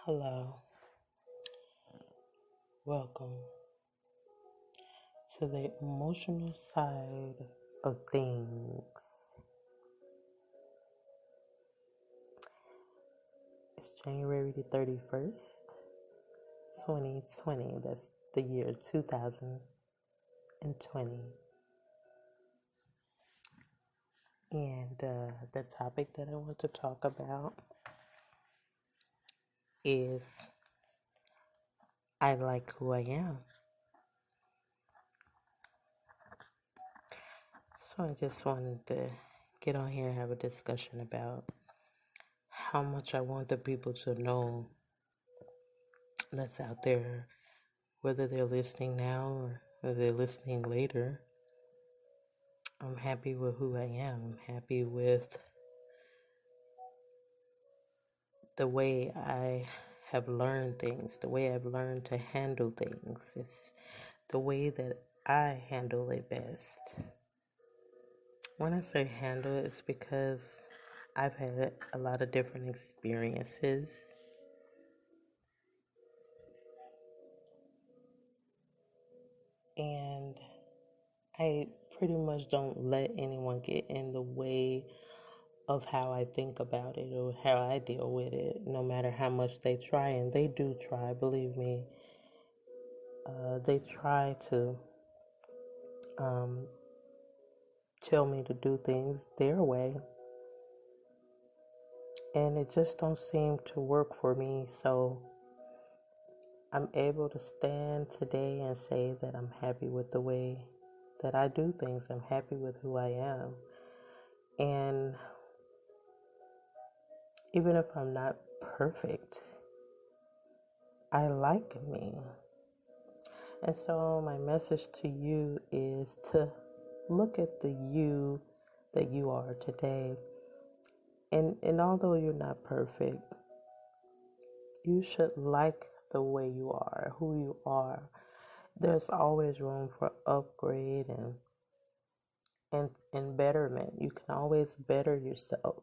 Hello, welcome to the emotional side of things. It's January the 31st, 2020. That's the year 2020. And the topic that I want to talk about is I like who I am. So I just wanted to get on here and have a discussion about how much I want the people to know that's out there, whether they're listening now or whether they're listening later. I'm happy with who I am. I'm happy with the way I have learned things, the way I've learned to handle things. It's the way that I handle it best. When I say handle, it's because I've had a lot of different experiences. And I pretty much don't let anyone get in the way of how I think about it or how I deal with it, no matter how much they try. And they do try, believe me. They try to tell me to do things their way. And it just don't seem to work for me. So I'm able to stand today and say that I'm happy with the way that I do things. I'm happy with who I am. And even if I'm not perfect, I like me. And so my message to you is to look at the you that you are today. And although you're not perfect, you should like the way you are, who you are. There's always room for upgrade and betterment. You can always better yourself.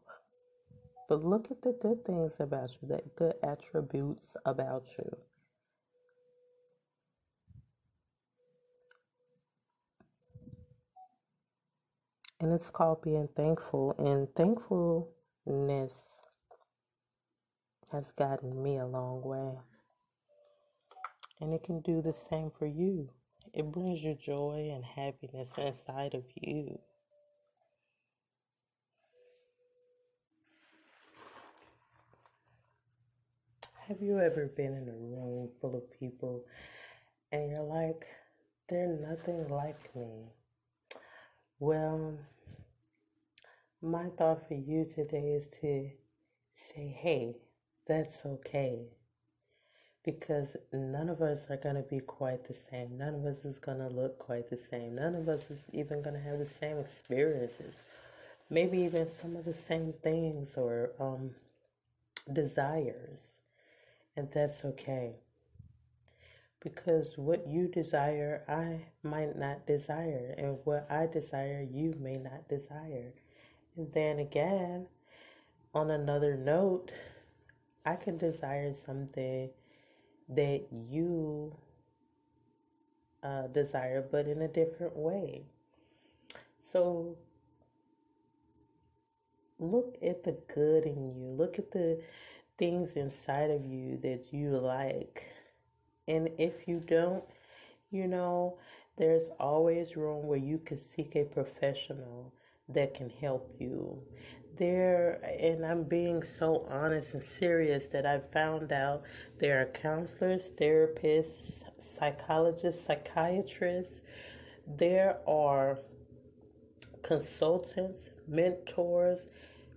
But look at the good things about you, the good attributes about you. And it's called being thankful. And thankfulness has gotten me a long way. And it can do the same for you. It brings you joy and happiness inside of you. Have you ever been in a room full of people and you're like, they're nothing like me? Well, my thought for you today is to say, hey, that's okay. Because none of us are going to be quite the same. None of us is going to look quite the same. None of us is even going to have the same experiences. Maybe even some of the same things or desires. And that's okay. Because what you desire, I might not desire. And what I desire, you may not desire. And then again, on another note, I can desire something that you desire, but in a different way. So look at the good in you. Look at the things inside of you that you like. And if you don't, there's always room where you can seek a professional that can help you. And I'm being so honest and serious that I found out there are counselors, therapists, psychologists, psychiatrists. There are consultants, mentors,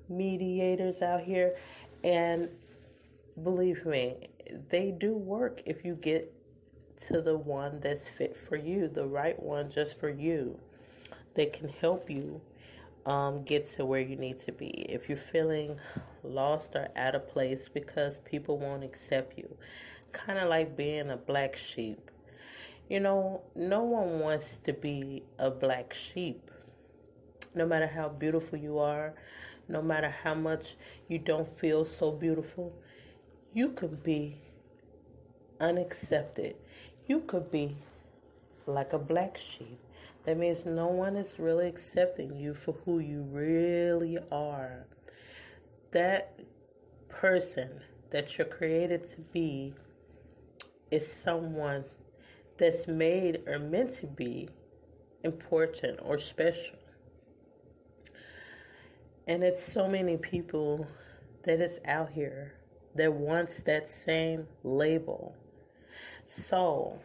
mediators out here. And believe me, they do work if you get to the one that's fit for you, the right one just for you. They can help you get to where you need to be. If you're feeling lost or out of place because people won't accept you, kind of like being a black sheep. No one wants to be a black sheep. No matter how beautiful you are, no matter how much you don't feel so beautiful, you could be unaccepted. You could be like a black sheep. That means no one is really accepting you for who you really are. That person that you're created to be is someone that's made or meant to be important or special. And it's so many people that is out here that wants that same label. So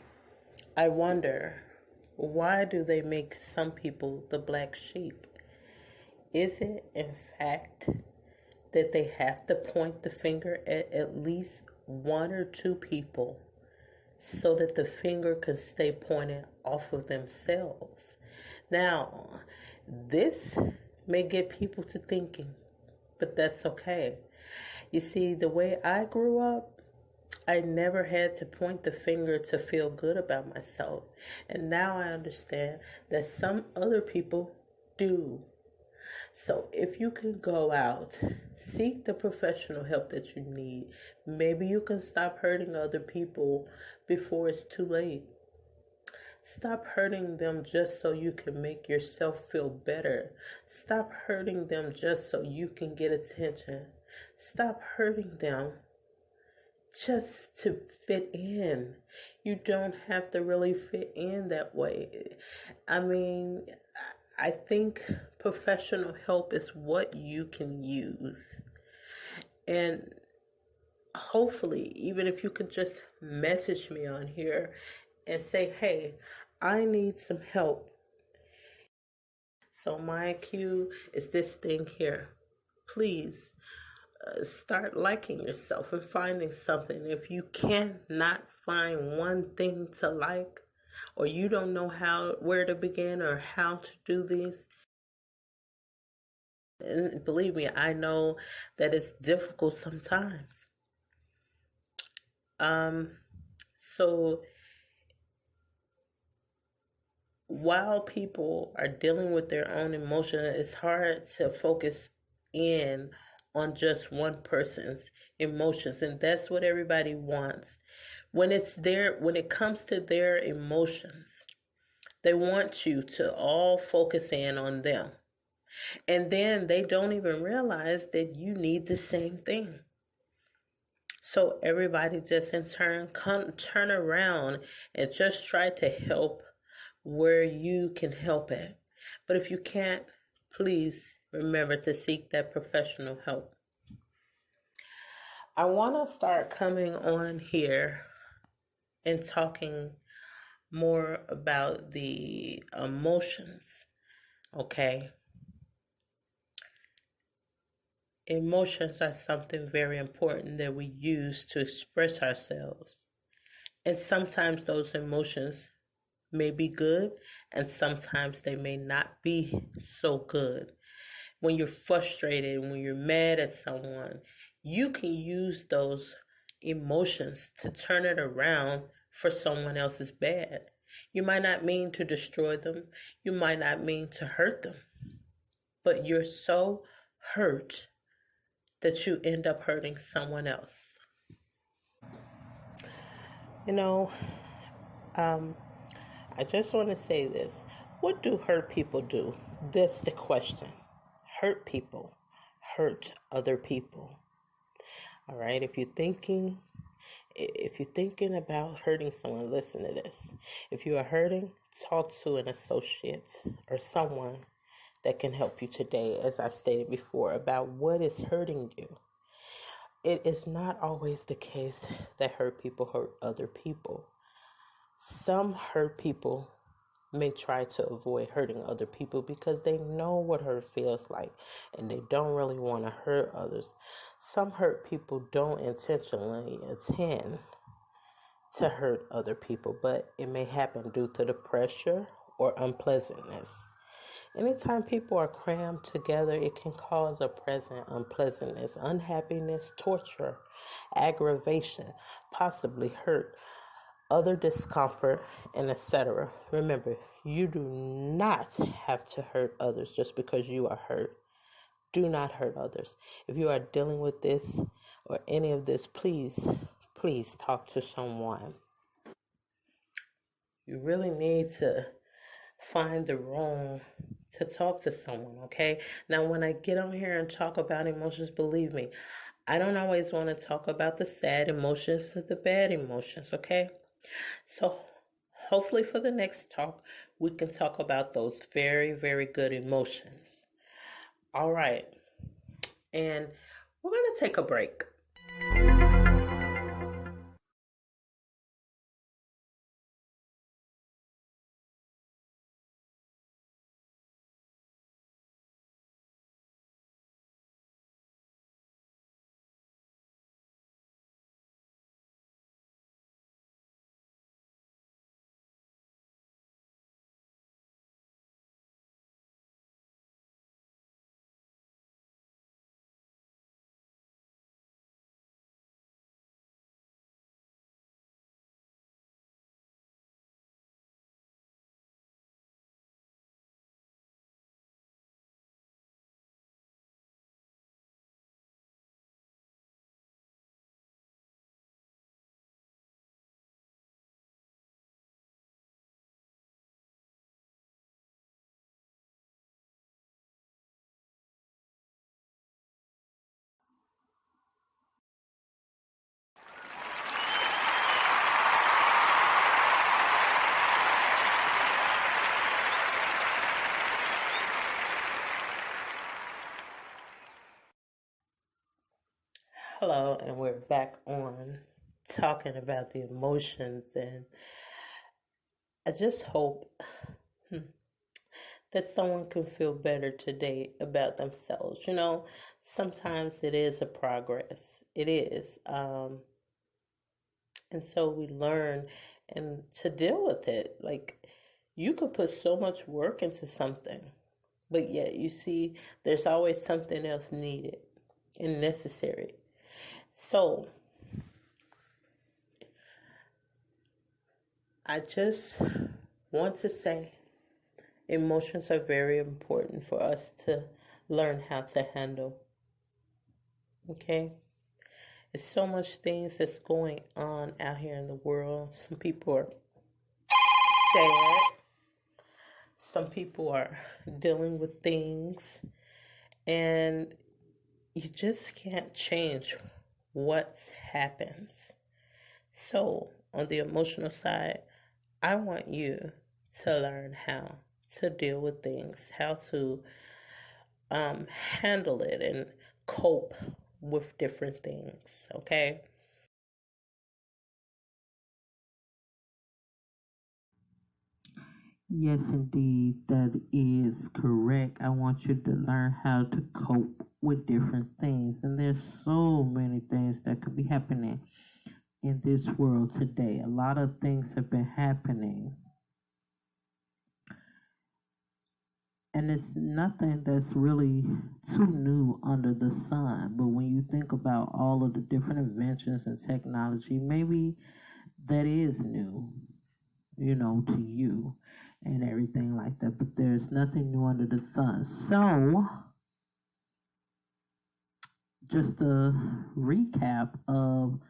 I wonder, why do they make some people the black sheep? Is it in fact that they have to point the finger at least one or two people so that the finger can stay pointed off of themselves? Now, this may get people to thinking, but that's okay. You see, the way I grew up, I never had to point the finger to feel good about myself. And now I understand that some other people do. So if you can go out, seek the professional help that you need. Maybe you can stop hurting other people before it's too late. Stop hurting them just so you can make yourself feel better. Stop hurting them just so you can get attention. Stop hurting them just to fit in. You don't have to really fit in that way. I mean, I think professional help is what you can use. And hopefully, even if you could just message me on here and say, hey, I need some help. So my cue is this thing here. Please start liking yourself and finding something. If you cannot find one thing to like, or you don't know where to begin or how to do these, and believe me, I know that it's difficult sometimes. So while people are dealing with their own emotions, it's hard to focus in on just one person's emotions, and that's what everybody wants. When it comes to their emotions, they want you to all focus in on them. And then they don't even realize that you need the same thing. So everybody just in turn turn around and just try to help where you can help at. But if you can't, please remember to seek that professional help. I want to start coming on here and talking more about the emotions, okay? Emotions are something very important that we use to express ourselves. And sometimes those emotions may be good, and sometimes they may not be so good. When you're frustrated, when you're mad at someone, you can use those emotions to turn it around for someone else's bad. You might not mean to destroy them. You might not mean to hurt them. But you're so hurt that you end up hurting someone else. You know, I just want to say this. What do hurt people do? That's the question. Hurt people hurt other people. All right, if you're thinking about hurting someone, listen to this. If you are hurting, talk to an associate or someone that can help you today, as I've stated before, about what is hurting you. It is not always the case that hurt people hurt other people. Some hurt people may try to avoid hurting other people because they know what hurt feels like and they don't really want to hurt others. Some hurt people don't intentionally intend to hurt other people, but it may happen due to the pressure or unpleasantness. Anytime people are crammed together, it can cause a present unpleasantness, unhappiness, torture, aggravation, possibly hurt, other discomfort, and etc. Remember, you do not have to hurt others just because you are hurt. Do not hurt others. If you are dealing with this, or any of this, please talk to someone. You really need to find the room to talk to someone, okay? Now, when I get on here and talk about emotions, believe me, I don't always want to talk about the sad emotions or the bad emotions, okay? So, hopefully, for the next talk, we can talk about those very, very good emotions. All right, and we're going to take a break. Hello, and we're back on talking about the emotions, and I just hope that someone can feel better today about themselves. Sometimes it is a progress. It is. And so we learn and to deal with it. Like, you could put so much work into something, but yet you see there's always something else needed and necessary. So I just want to say emotions are very important for us to learn how to handle. Okay? There's so much things that's going on out here in the world. Some people are sad. Some people are dealing with things. And you just can't change what happens. So, on the emotional side, I want you to learn how to deal with things, how to handle it and cope with different things, okay? Yes, indeed, that is correct. I want you to learn how to cope with different things. And there's so many things that could be happening in this world today. A lot of things have been happening, and it's nothing that's really too new under the sun. But when you think about all of the different inventions and technology, maybe that is new, to you and everything like that. But there's nothing new under the sun. So, just a recap of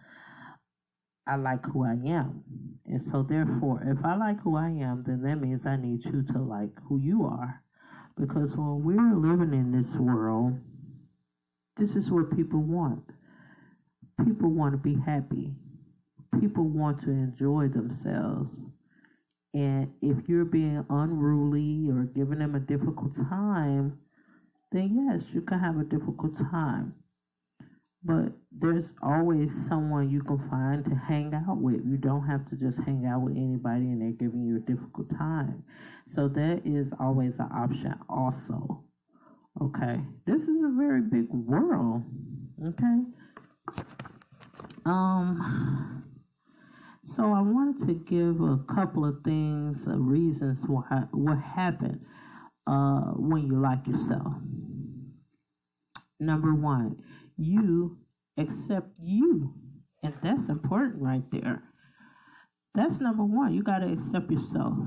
I like who I am. And so, therefore, if I like who I am, then that means I need you to like who you are. Because when we're living in this world, this is what people want. People want to be happy. People want to enjoy themselves. And if you're being unruly or giving them a difficult time, then yes, you can have a difficult time. But there's always someone you can find to hang out with. You don't have to just hang out with anybody and they're giving you a difficult time. So that is always an option also. Okay. This is a very big world. Okay. So I wanted to give a couple of things, reasons what happened when you like yourself. Number one, you accept you. And that's important right there. That's number one. You got to accept yourself.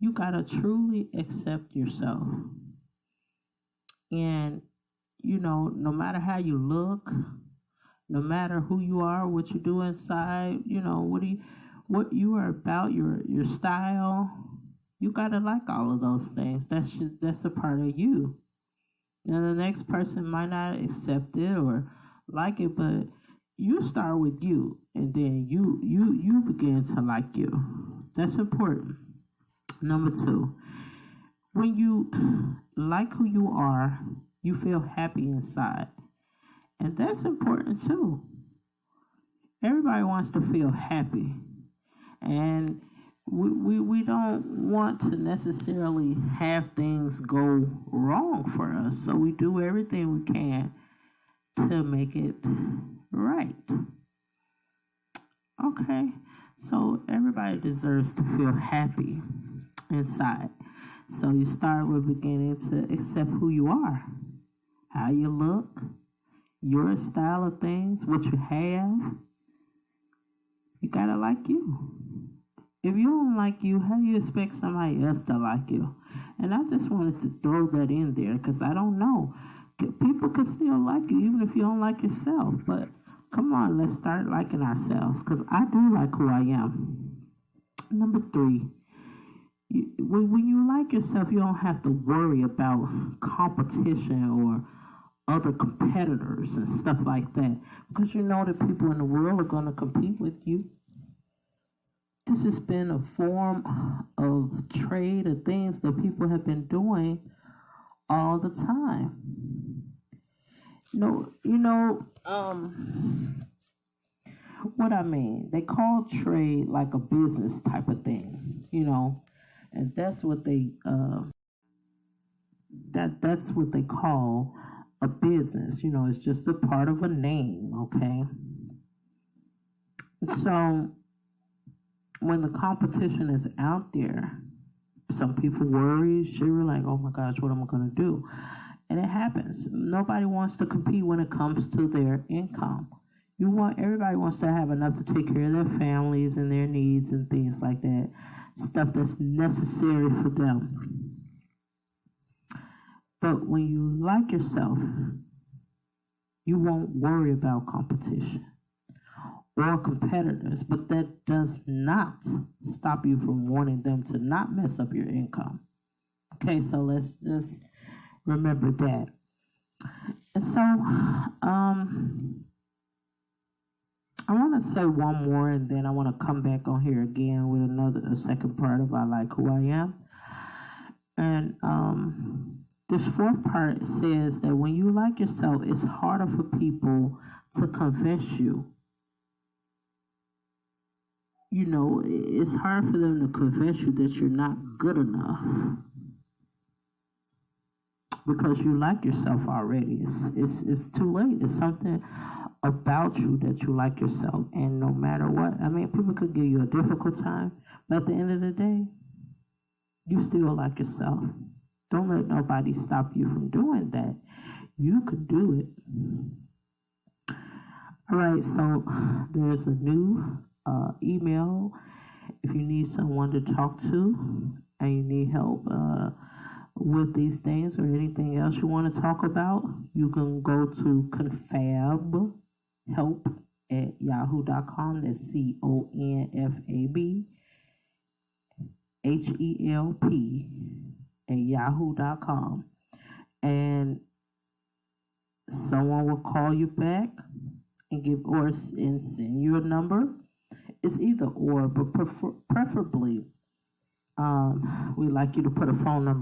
You got to truly accept yourself. And no matter how you look, no matter who you are, what you do inside, what you are about, your style, you gotta like all of those things. That's a part of you. And the next person might not accept it or like it, but you start with you, and then you begin to like you. That's important. Number 2, when you like who you are, you feel happy inside. And that's important too. Everybody wants to feel happy. And we don't want to necessarily have things go wrong for us. So we do everything we can to make it right. Okay. So everybody deserves to feel happy inside. So you start with beginning to accept who you are, how you look, your style of things, what you have. You gotta like you. If you don't like you, how do you expect somebody else to like you? And I just wanted to throw that in there because I don't know. People can still like you even if you don't like yourself. But come on, let's start liking ourselves because I do like who I am. Number 3, when you like yourself, you don't have to worry about competition or other competitors and stuff like that because you know that people in the world are going to compete with you. This has been a form of trade of things that people have been doing all the time. What I mean, they call trade like a business type of thing, and that's what that's what they call a business. It's just a part of a name, okay? So when the competition is out there, some people worry, shiver, like, oh my gosh, what am I going to do? And it happens. Nobody wants to compete when it comes to their income. Everybody wants to have enough to take care of their families and their needs and things like that, stuff that's necessary for them. But when you like yourself, you won't worry about competition or competitors, but that does not stop you from wanting them to not mess up your income. Okay, so let's just remember that. And so, I want to say one more, and then I want to come back on here again with a second part of I like who I am. And this 4th part says that when you like yourself, it's harder for people to convince you. It's hard for them to convince you that you're not good enough because you like yourself already. It's too late. It's something about you that you like yourself, and no matter what, people could give you a difficult time, but at the end of the day, you still like yourself. Don't let nobody stop you from doing that. You could do it. All right, so there's a new email if you need someone to talk to and you need help with these things or anything else you want to talk about. You can go to confabhelp@yahoo.com. That's CONFABHELP@yahoo.com, and someone will call you back and send you a number. It's either or, but preferably, we'd like you to put a phone number